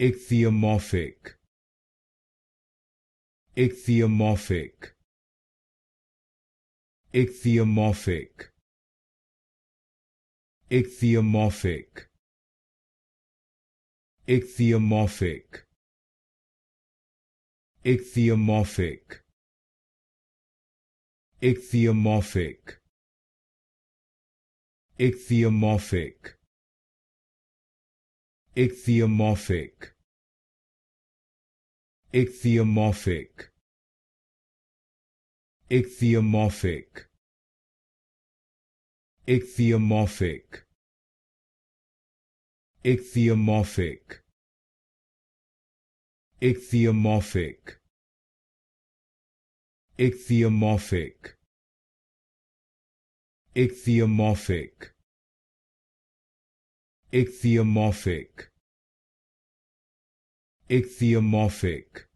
Ichthyomorphic. Ichthyomorphic. Ichthyomorphic. Ichthyomorphic. Ichthyomorphic. Ichthyomorphic. Ichthyomorphic. Ichthyomorphic. Ichthyomorphic. Ichthyomorphic. Ichthyomorphic. Ichthyomorphic. Ichthyomorphic. Ichthyomorphic. Ichthyomorphic. Ichthyomorphic. Ichthyomorphic. Ichthyomorphic.